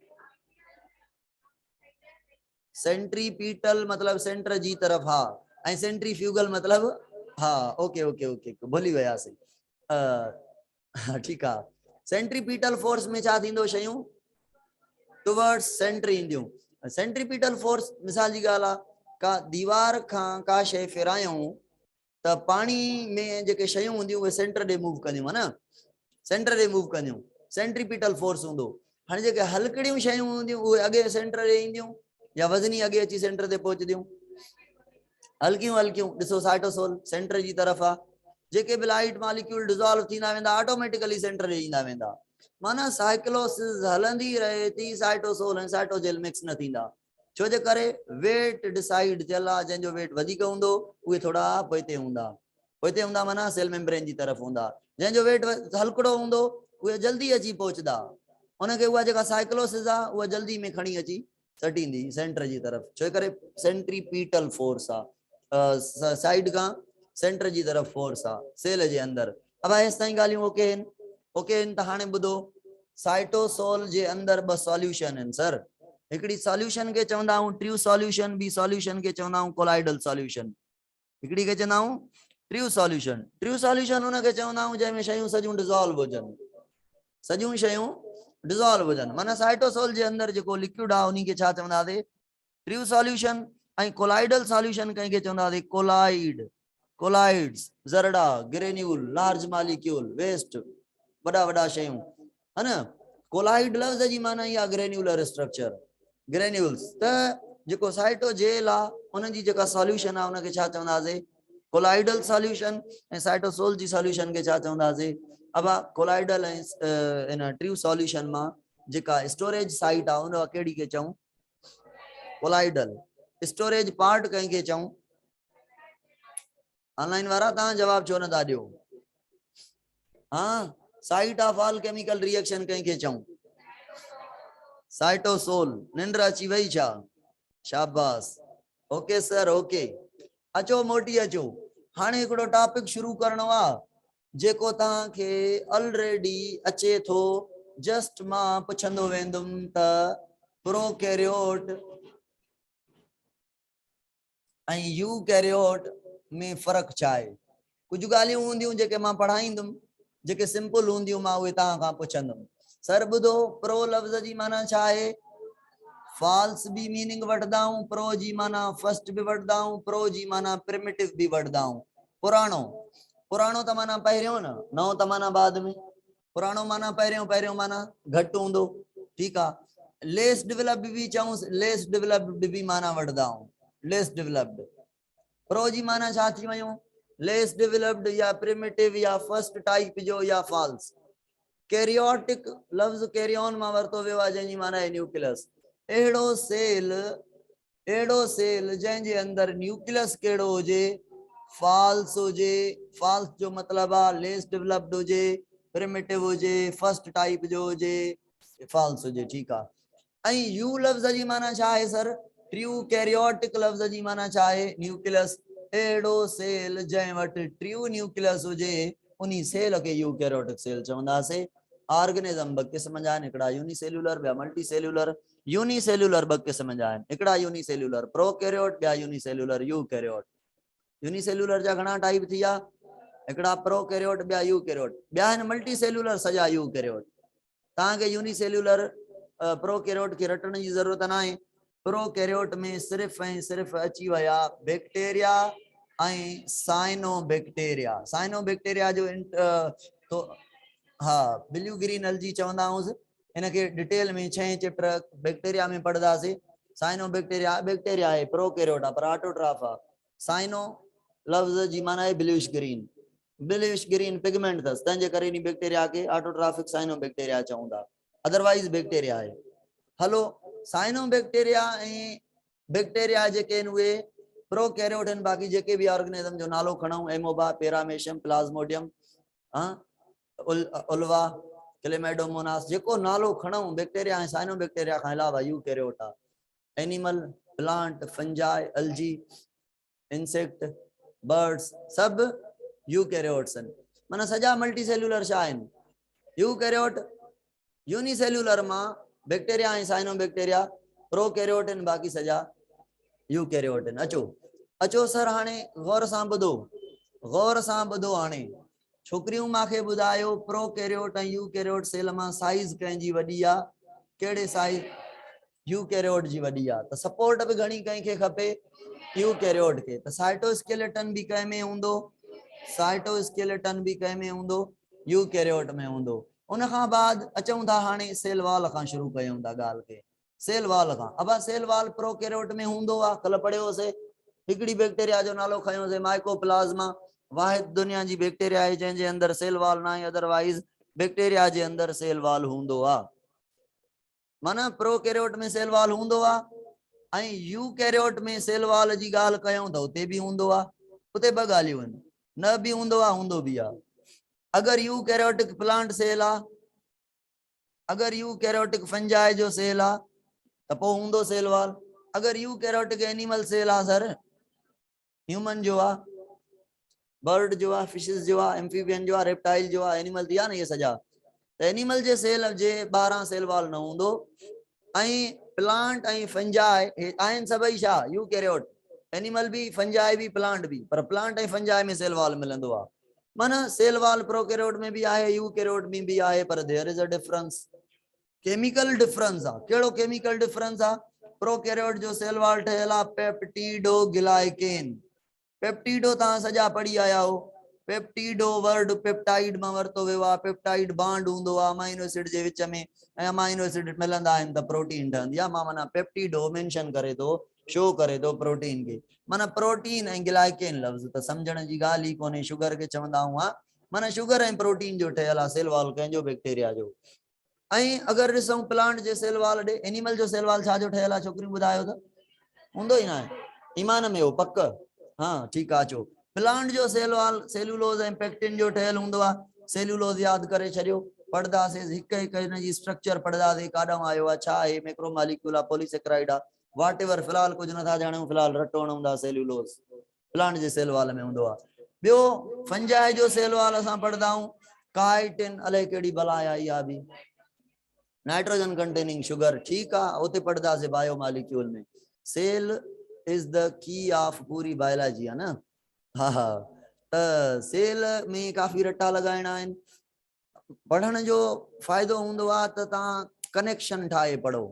सेंट्रीपीटल मतलब सेंटर जी तरफ हा, ऐं सेंट्रीफ्यूगल मतलब हा। ओके ओके ओके भुली वियासीं। ठीकु आहे। सेंट्रीपीटल फोर्स में छा थींदो? शयूं टुवर्ड्स सेंटर ईंदियूं। सेंट्रीपीटल फोर्स मिसाल जी ॻाल्हि आहे, का दीवार खां का शइ फिरायूं त पाणी में जेके शयूं हूंदियूं उहे सेंटर ॾे मूव कंदियूं, है न, सेंटर ॾे मूव कंदियूं, सेंट्रीपीटल फोर्स हूंदो। हाणे जेके हलकड़ियूं शयूं हूंदियूं उहे अॻे सेंटर ॾे ईंदियूं या वज़नी अॻे अची सेंटर ते पहुचदियूं। हल्कियूं हल्कियूं ॾिसो साइटोसोल सेंटर जी तरफ आहे, जेके बि लाइट मॉलिक्यूल डिसॉल्व थींदा वेंदा ऑटोमेटिकली सेंटर ॾे ईंदा वेंदा। माना साइक्लोसिस हलंदी रहे थी, साइटोसोल ऐं साइटोजेल मिक्स न थींदा। छो जे करे वेट डिसाइड थियल आहे, जंहिंजो वेट वधीक हूंदो उहे थोड़ा पोइते हूंदा, पोइते हूंदा माना सेल मेम्ब्रेन जी तरफ हूंदा। जंहिंजो वेट हल्कड़ो हूंदो उहे जल्दी अची पहुचदा, उनखे उहा जेका साइक्लोसिस आहे उहा जल्दी में खणी अची सटींदी सेंटर जी तरफ। छो करे सेंट्रीपीटल फोर्स आहे, साइड खां सेंटर जी तरफ फोर्स आहे सेल जे अंदर। अब हेसि ताईं ॻाल्हियूं ओके आहिनि? ओके आहिनि त हाणे ॿुधो, साइटोसोल जे अंदर ॿ सॉल्यूशन आहिनि सर। हिकिड़ी सॉल्यूशन खे चवंदा आहियूं ट्रू सॉल्यूशन, ॿी सॉल्यूशन खे चवंदा आहियूं कोलाइडल सॉल्यूशन। हिकिड़ी खे चवंदा आहियूं ट्रू सॉल्यूशन। ट्रू सॉल्यूशन हुनखे चवंदा आहियूं जंहिंमें शयूं सॼियूं डिसॉल्व हुजनि, सॼियूं शयूं डिसॉल्व हुजनि। माना साइटोसोल जे अंदर जेको लिक्विड आहे उन खे छा चवंदासीं? True solution. ऐं कोलाइडल सॉल्यूशन कंहिंखे चवंदासीं? कोलाइड, कोलाइड्स, ज़रड़ा, ग्रेन्यूल, लार्ज मॉलिक्यूल, वेस्ट, वॾा वॾा शयूं, है न। कोलाइड लफ़्ज़ जी माना इहा ग्रेन्यूलर स्ट्रक्चर, ग्रेन्यूल्स। त जेको साइटोजेल आहे उन जी जेका सॉल्यूशन आहे उनखे छा चवंदासीं? Colloidal solution. ऐं साइटोसोल जी सॉल्यूशन खे छा चवंदासीं? अब कोलाइडल ऐं इन ट्रू सॉल्यूशन मां जेका स्टोरेज साइट आहे उन कहिड़ी खे चऊं? कोलाइडल। स्टोरेज पार्ट कंहिंखे चऊं? ऑनलाइन वारा तव्हां जवाब छो नथा ॾियो? हाँ, site of all chemical reaction कंहिंखे चऊं? साइटोसोल। निंड अची वई छा? शाबाश, ओके सर ओके। अचो मोटी अचो। हाणे हिकिड़ो टॉपिक शुरू करणो आहे जेको तव्हांखे ऑलरेडी अचे थो। जस्ट मां पुछंदो वेंदुमि त प्रोकैरियोट ऐं यूकैरियोट में फ़र्क़ु छा आहे? कुछ ॻाल्हियूं हूंदियूं जेके मां पढ़ाईंदुमि, जेके सिंपल हूंदियूं मां उहे तव्हां खां पुछंदुमि। सर ॿुधो, प्रो लफ़्ज़ जी माना छा आहे? फॉल्स भी मीनिंग वठंदा आहियूं, प्रो जी माना फर्स्ट भी वठंदा आहियूं, प्रो जी माना प्रिमिटिव भी वठंदा आहियूं। पुराणो, पुराणो त माना पहिरियों न, नओं त माना बाद में। पुराणो माना पहिरियों, पहिरियों माना घटि हूंदो, ठीकु आहे। लेस डेवलप्ड भी चऊं, लेस डेवलप्ड भी माना वठंदा आहियूं, लेस डेवलप्ड। प्रो जी माना छा थी वियूं? लेस डेवलप्ड या प्रिमिटिव या फर्स्ट टाइप जो या फॉल्स। कैरियोटिक लफ्ज़ कैरी ऑन मां वरतो वियो आहे जंहिंजी माना आहे न्यूक्लियस। अहिड़ो सेल, अहिड़ो सेल जंहिंजे अंदर न्यूक्लियस कहिड़ो हुजे? फॉल्स हुजे। फॉल्स जो मतलब आहे लेस डेवलप्ड हुजे, प्रिमिटिव हुजे, फर्स्ट टाइप जो हुजे, फॉल्स हुजे, ठीक आहे। ऐं यू लफ्ज़ जी माना छा आहे सर? ट्रू कैरियोटिक लफ्ज़ जी माना छा आहे? न्यूक्लियस। अहिड़ो सेल जंहिं वटि ट्रू न्यूक्लियस हुजे उन्ही सेल खे यूकैरियोटिक सेल चवंदासीं। ऑर्गेनिज्म ॿ क़िस्म जा आहिनि, हिकिड़ा यूनिसेल्यूलर ॿिया मल्टीसेल्यूलर। यूनिसेल्यूलर ॿ क़िस्म जा आहिनि, हिकिड़ा यूनिसेल्यूलर प्रोकैरियोट, ॿिया यूनिसेल्यूलर यूकैरियोट। यूनिसेल्यूलर जा घणा टाइप थी विया? हिकिड़ा प्रोकैरियोट, ॿिया यूकैरियोट, ॿिया आहिनि मल्टीसेल्यूलर, सॼा यूकैरियोट। तव्हांखे यूनिसेल्यूलर प्रोकैरियोट खे रटण जी ज़रूरत न आहे। प्रोकैरियोट में सिर्फ़ ऐं सिर्फ़ अची विया बैक्टीरिया ऐं साइनो बैक्टीरिया। साइनो बैक्टीरिया जो हाँ ब्लू ग्रीन एलजी चवंदा आहियूंसि इनके डिटेल में 6 चैप्टर बैक्टीरिया में पढ़दासीं साइनो बैक्टीरिया है प्रोकैरियोटा पर ऑटोट्रॉफ आहे साइनो लफ्ज़ जी माना है ब्लूइश ग्रीन पिगमेंट अथसि तंहिंजे करे इन बैक्टीरिया के ऑटोट्रॉफिक साइनो बैक्टीरिया चऊं था अदरवाइज बैक्टीरिया है हलो साइनो बैक्टीरिया ऐं बैक्टीरिया जेके आहिनि उहे प्रोकैरियोट आहिनि बाक़ी जेके भी ऑर्गेनिज्म जो नालो खणूं एमोबा पेरामेशियम प्लाज्मोडियम उल्वा क्लेमेडोमोनास जेको नालो खणूं बैक्टीरिया ऐं साइनो बैक्टीरिया खां अलावा यूकैरियोट आहे animal plant fungi algae insect birds सब यूकैरियोट्स आहिनि माना सॼा मल्टी सेल्यूलर छा आहिनि यूकैरियोट यूनिसेल्यूलर मां बैक्टीरिया ऐं साइनो बैक्टीरिया प्रोकैरियोट आहिनि बाक़ी सॼा यूकैरियोट आहिनि अचो अचो सर हाणे गौर सां ॿुधो हाणे छोकरियूं मांखे ॿुधायो प्रोकैरियोट ऐं यूकैरियोट सेल मां साइज कंहिंजी वॾी आहे कहिड़े साइज यूकैरियोट जी वॾी आहे त सपोर्ट बि घणी कंहिंखे खपे यूकैरियोट खे त साइटोस्केलेटन बि कंहिं में हूंदो साइटोस्केलेटन भी कंहिं में हूंदो यूकैरियोट में हूंदो उन खां बाद अचूं था हाणे सेल वाल खां शुरू कयूं था ॻाल्हि खे सेल वाल खां अबा सेल वाल प्रोकैरियोट में हूंदो आहे कल पढ़ियोसीं हिकिड़ी बैक्टीरिया जो नालो खयोसीं माइकोप्लाज्मा वाहिद दुनिया जी बैक्टीरिया है जंहिंजे अंदर सेल वाल ना है अदरवाइज बैक्टीरिया जे अंदर सेल वाल हूंदो आहे माना प्रोकैरियोट में सेल वाल हूंदो आहे ऐं यूकैरियोट में सेल वाल जी ॻाल्हि कयूं त उते बि हूंदो आहे उते ॿ ॻाल्हियूं आहिनि न भी हूंदो आहे हूंदो भी आहे अगर यूकैरियोटिक प्लांट सेल आहे अगर यूकैरियोटिक फंजाई जो सेल आहे त पोइ हूंदो सेल वाल अगर यूकैरियोटिक एनिमल सेल आहे सर ह्यूमन जो आहे बर्ड जो आहे फिशिस जो आहे एम्फीबियन जो आहे रेप्टाइल जो आहे एनिमल थी न ये सॼा त एनिमल जे सेल जे 12 सेल वाल न हूंदो ऐं प्लांट ऐं फंजाई आहिनि सभई छा यूकैरियोट एनिमल भी फंजाई भी प्लांट भी पर प्लांट ऐं फंजाई में सेल वाल मिलंदो आहे माना सेल वाल प्रोकैरियोट में भी आहे यूकैरियोट में भी आहे पर there is a difference chemical difference आहे कहिड़ो केमिकल डिफरेंस आहे प्रोकैरियोट जो सेल वाल ठहियल आहे पेप्टिडोग्लाइकेन पेप्टिडो तव्हां सॼा पढ़ी आया हो पेप्टिडो वर्ड पेप्टाइड मां वरितो वियो आहे पेप्टाइड बांड हूंदो आहे अमाइनो एसिड जे विच में ऐं अमाइनो एसिड मिलंदा आहिनि त प्रोटीन ठहंदी आहे मां माना पेप्टिडो मेंशन करे थो शो करे थो प्रोटीन खे माना प्रोटीन ऐं ग्लाइकेन लफ़्ज़ त सम्झण जी ॻाल्हि ई कोन्हे शुगर खे चवंदा हुआ माना शुगर ऐं प्रोटीन जो ठहियल आहे सेल वाल कंहिंजो बैक्टीरिया जो ऐं अगरि ॾिसूं प्लांट जे सेल वाल ॾे एनिमल जो सेल वाल छाजो ठहियल आहे छोकिरियूं ॿुधायो त हूंदो ई न आहे ईमान में हो पक हाँ ठीकु आहे अचो प्लांट जो सेल वाल सेल्यूलोज ऐं पेक्टिन जो ठहियल हूंदो आहे सेल्यूलोज यादि करे छॾियो पढ़दासीं हिकु हिकु हिन जी स्ट्रक्चर पढ़दासीं काॾां आयो आहे छा आहे मैक्रोमॉलिक्यूल आहे पॉलीसेक्राइड आहे वाट एवर फ़िलहाल कुझु नथा ॼाणूं फ़िलहाल रटो हणूं था सेल्यूलोज प्लांट जे सेल वाल में हूंदो आहे ॿियो फंजाई जो सेल वाल असां पढ़दा आहियूं काइटिन अलाए कहिड़ी बलाय आई आहे बि नाइट्रोजन कंटेनिंग शुगर ठीक है उते पढ़दासीं बायोमॉलिक्यूल में cell is the key of पूरी बायोलॉजी है ना हाँ हाँ त सेल में काफ़ी रटा लगाइणा आहिनि पढ़ण जो फ़ाइदो हूंदो आहे त तव्हां कनेक्शन ठाहे पढ़ो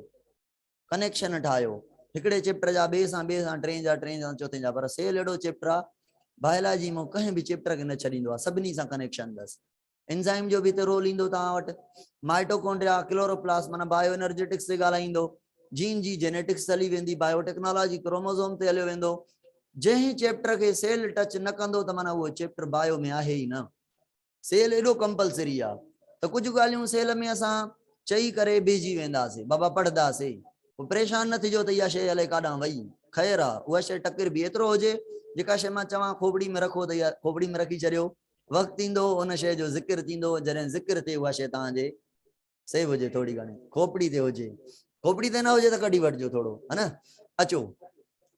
कनेक्शन ठाहियो हिकिड़े चैप्टर जा ॿिए सां टे जा चौथे जा पर सेल अहिड़ो चैप्टर आहे बायोलॉजी में कंहिं बि चैप्टर खे न छॾींदो आहे सभिनी सां कनेक्शन अथसि एंजाइम जो भी तो रोल इंदो तव्हां वटि माइटोकॉन्ड्रिया क्लोरोप्लास्ट माना बायो एनर्जेटिक्स से ॻाल्हाईंदो जीन जी जेनेटिक्स हली वेंदी बायोटेक्नोलॉजी क्रोमोसोम ते हलियो वेंदो जंहिं चैप्टर के सेल टच न कंदो त माना उहो चैप्टर बायो में आहे ही न सेल एॾो कंपलसरी आहे त कुझु ॻाल्हियूं सेल में असां चई करे भेजी वेंदासीं बाबा पढ़दासीं परेशान न थिजो त इहा शइ अलाए काॾां वई ख़ैर आहे उहा शइ टकर बि एतिरो हुजे जेका शइ मां चवां खोपड़ी में रखो त इहा खोपड़ी में रखी छॾियो वक़्तु ईंदो उन शइ जो ज़िक्र थींदो जॾहिं ज़िक्र थिए उहा शइ तव्हांजे सेव हुजे थोड़ी घणी खोपड़ी ते हुजे खोपड़ी ते न हुजे त कढी वठिजो थोरो है न अचो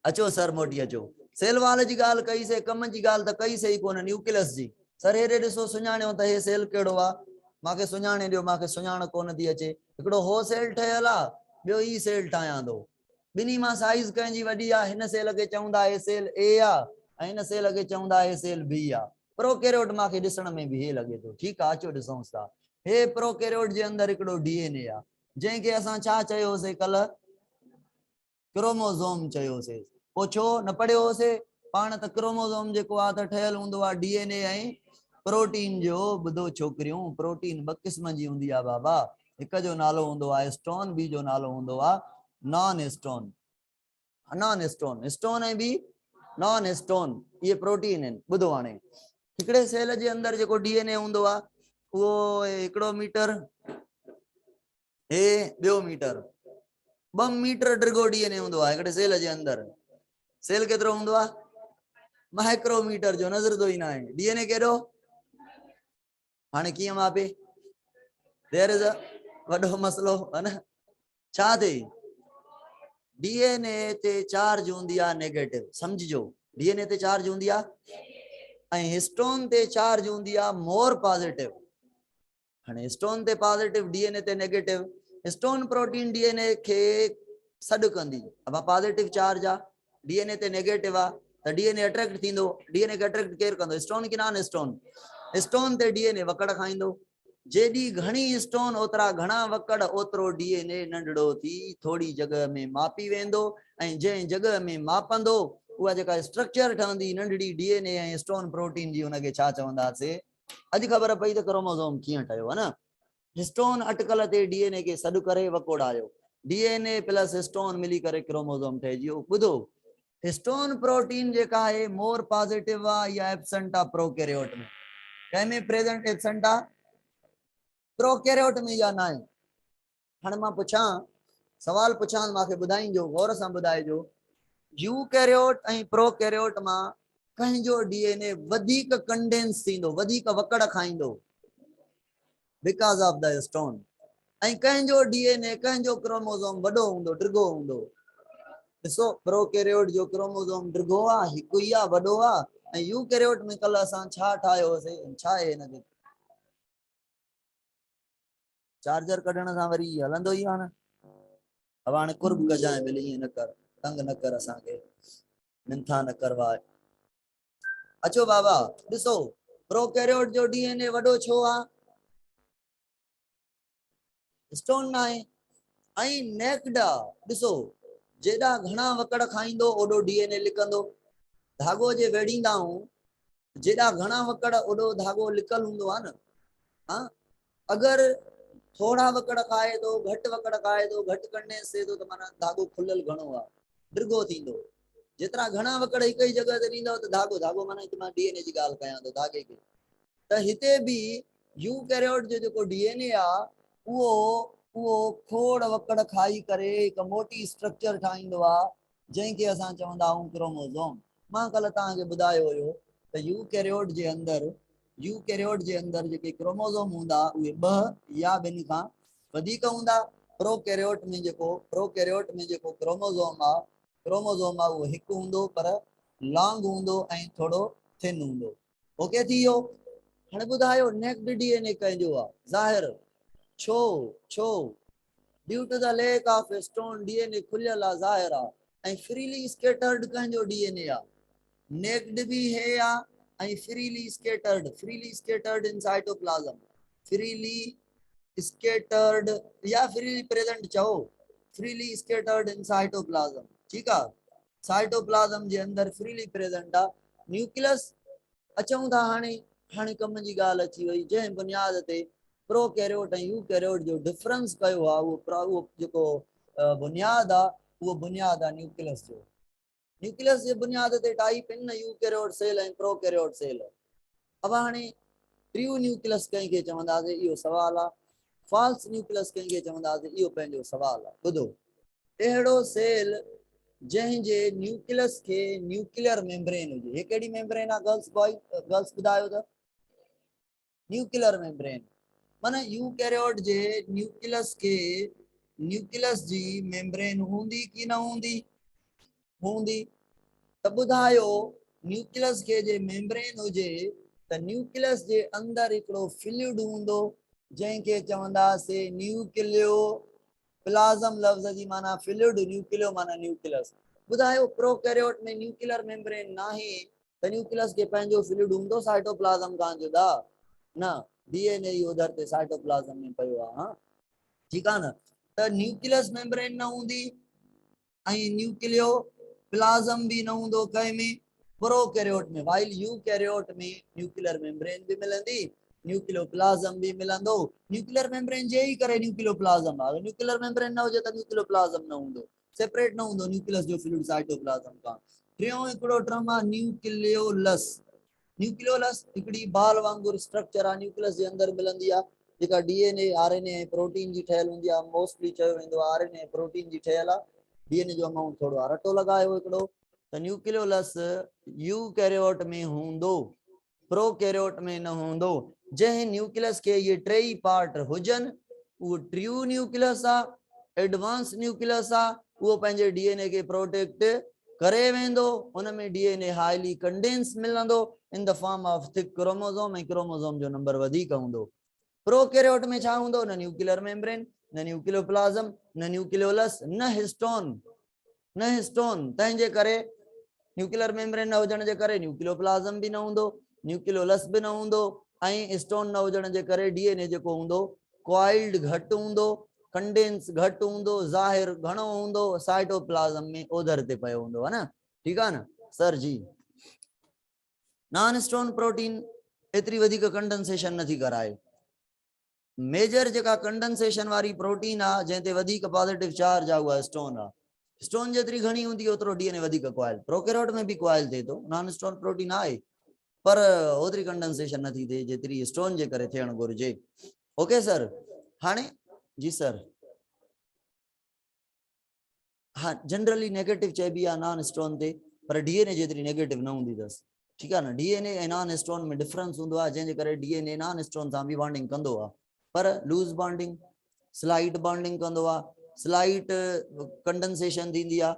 अचो सर मोटी अचो सेल वाल जी ॻाल्हि कईसीं कम जी ॻाल्हि त कईसीं कोन न्यूक्लियस जी सर हेॾे ॾिसो सुञाणियो त हे सेल कहिड़ो आहे मूंखे सुञाणे ॾियो मूंखे सुञाण कोन थी अचे हिकिड़ो हो सेल ठहियल आहे ॿियो ई सेल ठाहियां थो ॿिन्ही मां साइज़ कंहिंजी वॾी आहे हिन सेल खे चवंदा हे सेल ए आहे ऐं हिन सेल खे चवंदा हे सेल बी आहे प्रोकैरियोट मूंखे ॾिसण में बि हे लॻे थो ठीकु आहे अचो ॾिसूंसि था हे प्रोकैरियोट जे अंदरि हिकिड़ो डीएनए आहे जंहिंखे असां छा चयोसीं कल्ह क्रोमोसोम चयोसीं पोइ छो न पढ़ियोसीं पाण त क्रोमोसोम जेको आहे त ठहियल हूंदो आहे डीएनए ऐं प्रोटीन जो ॿुधो छोकिरियूं, प्रोटीन ॿ क़िस्म जी हूंदी आहे बाबा। हिक जो नालो हूंदो आहे स्टोन, ॿी जो नालो हूंदो आहे non stone. Non stone, stone ऐं ॿी नॉन स्टोन, इहे प्रोटीन आहिनि। ॿुधो हाणे हिकिड़े सेल जे अंदरि जेको डीएनए हूंदो आहे उहो हिकिड़ो मीटर, हे ॿियो मीटर, 2 मीटर डिघो डीएनए हूंदो आहे हिकिड़े सेल जे अंदरि। सेल केतिरो हूंदो आहे? माइक्रोमीटर जो, नज़र तो ई न आहे। डीएनए केॾो? हाणे कीअं मापे? देयर इज अ वॾो मसलो है न। छा थे? डीएनए ते चार्ज हूंदी आहे नेगेटिव, समझिजो। डीएनए ते चार्ज हूंदी आहे ऐं हिस्टोन ते चार्ज हूंदी आहे मोर पॉजिटिव। हाणे हिस्टोन ते पॉजिटिव, डीएनए ते नेगेटिव। हिस्टोन प्रोटीन डीएनए खे सॾु कंदी। अब पॉजिटिव चार्ज आहे, डीएनए ते नेगेटिव आहे, त डीएनए अट्रैक्ट थींदो। डीएनए खे अट्रैक्ट केरु कंदो? स्टोन की नॉन स्टोन? स्टोन ते डीएनए वकड़ खाईंदो। जेॾी घणी स्टोन ओतिरा घणा वकड़, ओतिरो डीएनए नंढड़ो थी थोड़ी जगह में मापी वेंदो ऐं जंहिं जगह में मापंदो उहा जेका स्ट्रक्चर ठहंदी नंढड़ी डीएनए ऐं स्टोन प्रोटीन जी, उनखे छा चवंदासीं? अॼु ख़बर पई त क्रोमोसोम कीअं ठहियो है न। हिस्टोन अटकल ते डीएनए खे सॾु करे वकोड़ायो, डीएनए प्लस हिस्टोन मिली करे क्रोमोसोम ठहिजी वियो। ॿुधो, हिस्टोन प्रोटीन जेका आहे मोर पॉजिटिव आहे या एब्सेंट आहे प्रोकैरियोट में? कंहिंमें प्रेजेंट एब्सेंट आहे? प्रोकैरियोट में या ना आहे? हाणे मां पुछां, सवाल पुछां, मूंखे ॿुधाइजो, गौर सां ॿुधाइजो। यूकैरियोट ऐं प्रोकैरियोट मां कंहिंजो डीएनए वधीक कंडेंस थींदो, वधीक वकड़ खाईंदो? Because of the stone. ऐं कंहिंजो डीएनए, कंहिंजो क्रोमोसोम वॾो हूंदो, डिघो हूंदो? ॾिसो, प्रोकैरियोट जो क्रोमोसोम डिघो आहे, हिकु ई आहे, वॾो आहे। ऐं यूकैरियोट में कल्ह असां छा ठाहियोसीं? छा आहे हिनखे? चार्जर कढण सां वरी हलंदो ई आहे न। अब हाणे कुर्ब कजांइ भले, ईअं न कर, तंग न कर असांखे, मिंथा न करवा। अचो बाबा, ॾिसो प्रोकैरियोट जो डीएनए वॾो छो आहे? स्टोन ना आहे ऐं नेक्ड आहे। ॾिसो, जेॾा घणा वकड़ खाईंदो ओॾो डीएनए लिकंदो। धागो जे वेड़ींदाऊं, जेॾा घणा वकड़ ओॾो धागो लिकल हूंदो आहे न। हाँ, अगर थोड़ा वकड़ खाए तो, घट वकड़ खाए तो, घट कंडेंस थिए तो, त माना धागो खुलियल घणो आहे, डिघो थींदो। जेतिरा घणा वकड़ हिक ई जगह ते ॾींदव त धागो, धागो माना हिते मां डीएनए जी ॻाल्हि कयां थो, धागे खे। त हिते बि यूकैरियोट जो जेको डीएनए आहे उहो उहो खोड़ वकड़ खाई करे हिकु मोटी स्ट्रक्चर ठाहींदो आहे, जंहिंखे असां चवंदा आहियूं क्रोमोसोम। मां कल्ह तव्हांखे ॿुधायो हुयो त यूकैरियोट जे अंदरि, यूकैरियोट जे अंदरि जेके क्रोमोसोम हूंदा उहे 2 या 2 खां वधीक हूंदा। प्रोकैरियोट में जेको क्रोमोसोम आहे, उहो हिकु हूंदो, पर लॉन्ग हूंदो ऐं थोड़ो थिन हूंदो। ओके थी वियो। हाणे ॿुधायो, नेक्ड डीएनए कंहिंजो आहे? ज़ाहिर। छो? छो? Due to the lack of stone, DNA खुलियल आहे, ज़ाहिर आहे। ऐं फ्रीली स्कैटर्ड कंहिंजो डीएनए आहे? नेक्ड भी है या ऐं freely scattered in cytoplasm. Freely scattered या फ्रीली प्रेजेंट चओ, फ्रीली स्कैटर्ड इन साइटोप्लाज्म। ठीक है, साइटोप्लाज्म जे अंदर फ्रीली प्रेजेंट आहे। न्यूक्लियस अचूं था हाणे, हाणे कम जी ॻाल्हि अची वई। जंहिं बुनियाद ते प्रोकैरियोट ऐं यूकैरियोट जो डिफरेंस कयो आहे, उहो जेको बुनियाद आहे, उहो बुनियाद आहे न्यूक्लियस जो। न्यूक्लियस जे बुनियाद ते टाइप इन यूकैरियोट सेल ऐं प्रोकैरियोट सेल। अब हाणे ट्रू न्यूक्लियस कंहिंखे चवंदासीं, इहो सवाल आहे। फॉल्स न्यूक्लियस कंहिंखे चवंदासीं, इहो पंहिंजो सवाल आहे। ॿुधो, अहिड़ो सेल जंहिंजे न्यूक्लियस के न्यूक्लियर मेम्ब्रेन हुजे। हे कहिड़ी मेम्ब्रेन आहे गर्ल्स बॉय? गर्ल्स ॿुधायो त। न्यूक्लियर मेम्ब्रेन माना यूकैरियोट जे न्यूक्लियस के, न्यूक्लियस जी मेम्ब्रेन हूंदी कि न हूंदी? हूंदी। त ॿुधायो, न्यूक्लियस के जे मेम्ब्रेन हुजे त न्यूक्लियस जे अंदर हिकिड़ो फ्लूइड हूंदो, जंहिंखे चवंदासीं न्यूक्लियो प्लाज्म। लफ़्ज़ जी माना फ्लूइड, न्यूक्लियो माना न्यूक्लियस। ॿुधायो, प्रोकैरियोट में न्यूक्लियर मेम्ब्रेन नाहे त न्यूक्लियस के पंहिंजो फ्लूइड हूंदो साइटोप्लाज्म खां जुदा? न, डीएनए ई उधर ते साइटोप्लाज्म में पियो आहे। हाँ, ठीक आहे न। त न्यूक्लियस मेम्ब्रेन न हूंदी ऐं न्यूक्लियो प्लाज्म भी न हूंदो कंहिं में, प्रोकैरियोट में, वाइल यूकैरियोट में न्यूक्लियर मेम्ब्रेन भी मिलंदी, न्यूक्लियोप्लाज्म भी मिलंदो। न्यूक्लियर मेम्ब्रेन जे ही करे न्यूक्लियोप्लाज्म, अगर न्यूक्लियर मेम्ब्रेन न हुजे त न्यूक्लियोप्लाज्म न हुंदो, सेपरेट न हुंदो न्यूक्लियस जो फ्लूइड साइटोप्लाज्म का। टियों हिकिड़ो टर्म आहे न्यूक्लियोलस। न्यूक्लियोलस हिकिड़ी बाल वांगुरु स्ट्रक्चर आहे, न्यूक्लियस जे अंदर मिलंदी आहे, जेका डीएनए आरएनए प्रोटीन जी ठहियल हूंदी आहे। मोस्टली चयो वेंदो आहे आरएनए प्रोटीन जी ठहियल आहे, डीएनए जो अमाउंट थोड़ो आहे। रटो लगायो हिकिड़ो त न्यूक्लियोलस यूकैरियोट में हूंदो, प्रोकैरियोट में न हूंदो। जंहिं न्यूक्लियस के ये टई पार्ट हुजन वो ट्रू न्यूक्लियस आहे, एडवांस न्यूक्लियस आहे, वो पंहिंजे डीएनए के प्रोटेक्ट करे वेंदो। उनमें डीएनए हाईली कंडेंस मिलंदो in the form of thick chromosome, ऐं क्रोमोसोम जो नंबर वधीक हूंदो। प्रोकैरियोट में छा हूंदो, न न्यूक्लियर मेम्ब्रेन, न न्यूक्लियोप्लाज्म, न न्यूक्लियोलस, न हिस्टोन, न हिस्टोन। तंहिंजे करे न्यूक्लियर मेम्ब्रेन न हुजण जे करे न्यूक्लियोप्लाज्म भी न हूंदो, न्यूक्लियोलस भी न हूंदो, ऐं स्टोन न हुजण जे करे डीएनए जेको हूंदो कॉइल्ड घटि हूंदो, कंडेंस घटि हूंदो, ज़ाहिर घणो हूंदो, साइटोप्लाज्म में ओधर ते पियो हूंदो, है ना। ठीक आहे न सर जी। नॉन स्टोन प्रोटीन एतरी वधीक कंडेंसेशन नथी कराए। मेजर जेका कंडेंसेशन वारी प्रोटीन आहे जंहिं ते वधीक पॉजिटिव चार्ज आहे उहा स्टोन आहे। स्टोन जेतरी घणी हूंदी ओतिरो डीएनए वधीक कॉइल, प्रोकैरियोट में भी कॉइल थिए थो, नॉन स्टोन प्रोटीन आहे पर ओतरी कंडेंसेशन नथी थिए जेतरी स्टोन जे करे थियण घुर्जे। Okay sir. हाणे जी सर। हाँ जनरली नेगेटिव चइबी आहे नॉन स्टोन ते, पर डीएनए जेतरी नेगेटिव न हूंदी अथसि। ठीक आहे न, डीएनए ऐं नॉन स्टोन में डिफरेंस हूंदो आहे, जंहिंजे करे डीएनए नॉन स्टोन सां बि बॉन्डिंग कंदो आहे, पर लूज बॉन्डिंग, स्लाइट बॉन्डिंग कंदो आहे, स्लाइट कंडेंसेशन थींदी आहे।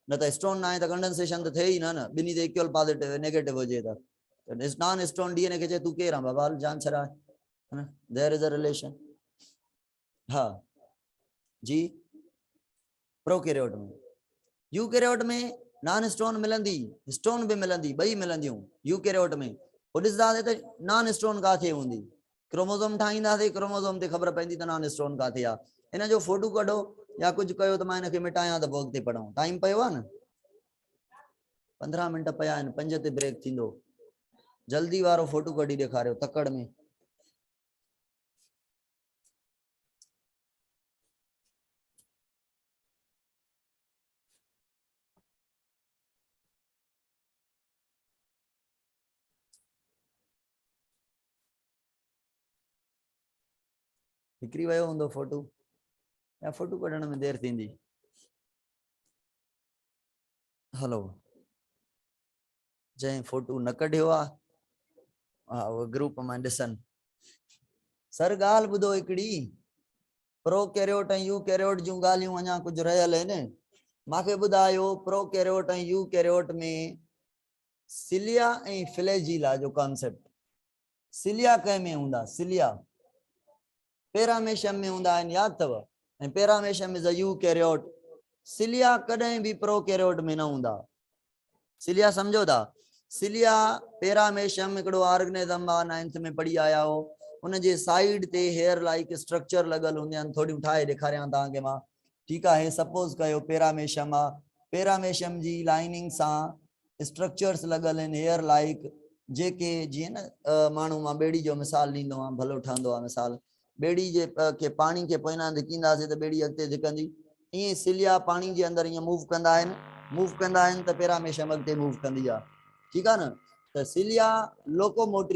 न त स्टोन न आहे त कंडेंसेशन त थिए ई न, ॿिन्ही ते इक्वल पॉजिटिव नेगेटिव हुजे त नॉन स्टोन डीएनए खे चए तूं केरु आहे बाबा, जान छॾाए, है न, देयर इज अ रिलेशन। हाँ जी। प्रोकैरियोट में, यूकैरियोट में नॉन स्टोन मिलंदी, स्टोन भी मिलंदी, ॿई मिलंदियूं यूकैरियोट में। पोइ ॾिसंदासीं त नॉन स्टोन काथे हूंदी, क्रोमोसोम ठाहींदासीं, क्रोमोसोम ते ख़बर पवंदी त नॉन स्टोन काथे आहे। इन जो फोटो कढो या कुझु कयो त मां हिनखे मिटायां त पोइ अॻिते पढ़ूं। टाइम पियो आहे न, 15 मिंट पिया आहिनि, 5 ते ब्रेक थींदो। जल्दी वारो फोटो कढी ॾेखारियो तकड़ में। निकिरी वियो हूंदो फोटो, या फोटो कढण में देरि थींदी। हलो, जंहिं फोटो न कढियो आहे हा उहो ग्रुप में ॾिसनि। सर ॻाल्हि ॿुधो हिकिड़ी, प्रोकैरियोट ऐं यूकैरियोट जूं ॻाल्हियूं अञा कुझु रहियल आहिनि। मूंखे ॿुधायो प्रोकैरियोट ऐं यूकैरियोट में सिलिया ऐं फ्लैजिला जो कॉन्सेप्ट, सिलिया कंहिं में हूंदा, सिलिया पैरामेशियम में हूंदा आहिनि, यादि अथव, ऐं paramecium is a eukaryote. Cilia कॾहिं बि प्रोकैरियोट में न हूंदा। सिलिया सम्झो था, सिलिया पैरामेशियम हिकिड़ो ऑर्गेनिज्म आहे, 9th में पढ़ी आया हो। उनजे साइड ते हेयर लाइक स्ट्रक्चर लॻल हूंदियूं आहिनि, थोड़ियूं ठाहे ॾेखारियां तव्हांखे मां। ठीकु आहे, सपोज कयो पैरामेशियम आहे, पैरामेशियम जी लाइनिंग सां स्ट्रक्चर्स लॻल आहिनि हेयर लाइक, जेके जीअं न माण्हू, मां ॿेड़ी जो मिसाल ॾींदो आहियां, भलो ठहंदो आहे मिसाल। ॿेड़ी जे के पाणी खे पोयां धिकींदासीं त ॿेड़ी अॻिते धिकंदी, ईअं सिलिया पाणी जे अंदरि ईअं मूव कंदा आहिनि, मूव कंदा आहिनि त पैरामेशियम अॻिते मूव कंदी आहे। ठीकु आहे न, त सिलिया लोकोमोटिव